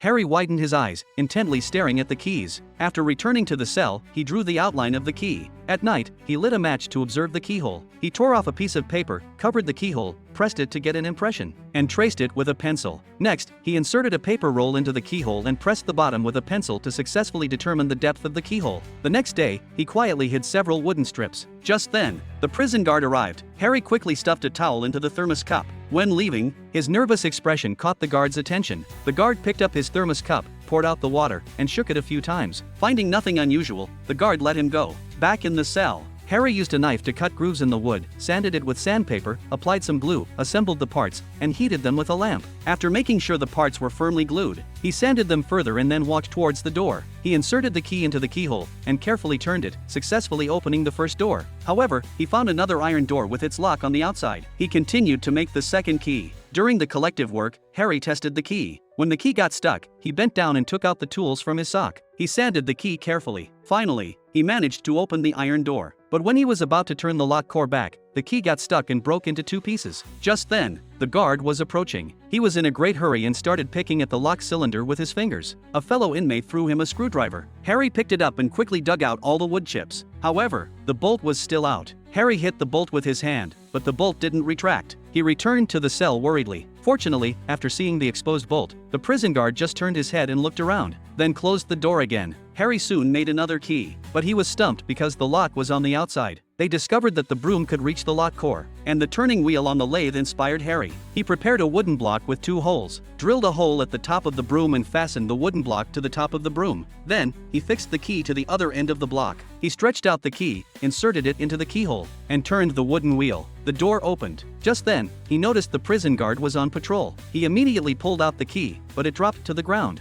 Harry widened his eyes, intently staring at the keys. After returning to the cell, he drew the outline of the key. At night, he lit a match to observe the keyhole. He tore off a piece of paper, covered the keyhole, pressed it to get an impression, and traced it with a pencil. Next, he inserted a paper roll into the keyhole and pressed the bottom with a pencil to successfully determine the depth of the keyhole. The next day, he quietly hid several wooden strips. Just then, the prison guard arrived. Harry quickly stuffed a towel into the thermos cup. When leaving, his nervous expression caught the guard's attention. The guard picked up his thermos cup, poured out the water, and shook it a few times. Finding nothing unusual, the guard let him go. Back in the cell, Harry used a knife to cut grooves in the wood, sanded it with sandpaper, applied some glue, assembled the parts, and heated them with a lamp. After making sure the parts were firmly glued, he sanded them further and then walked towards the door. He inserted the key into the keyhole and carefully turned it, successfully opening the first door. However, he found another iron door with its lock on the outside. He continued to make the second key. During the collective work, Harry tested the key. When the key got stuck, he bent down and took out the tools from his sock. He sanded the key carefully. Finally, he managed to open the iron door. But when he was about to turn the lock core back, the key got stuck and broke into two pieces. Just then, the guard was approaching. He was in a great hurry and started picking at the lock cylinder with his fingers. A fellow inmate threw him a screwdriver. Harry picked it up and quickly dug out all the wood chips. However, the bolt was still out. Harry hit the bolt with his hand, but the bolt didn't retract. He returned to the cell worriedly. Fortunately, after seeing the exposed bolt, the prison guard just turned his head and looked around, then closed the door again. Harry soon made another key, but he was stumped because the lock was on the outside. They discovered that the broom could reach the lock core, and the turning wheel on the lathe inspired Harry. He prepared a wooden block with 2 holes, drilled a hole at the top of the broom and fastened the wooden block to the top of the broom. Then, he fixed the key to the other end of the block. He stretched out the key, inserted it into the keyhole, and turned the wooden wheel. The door opened. Just then, he noticed the prison guard was on patrol. He immediately pulled out the key, but it dropped to the ground.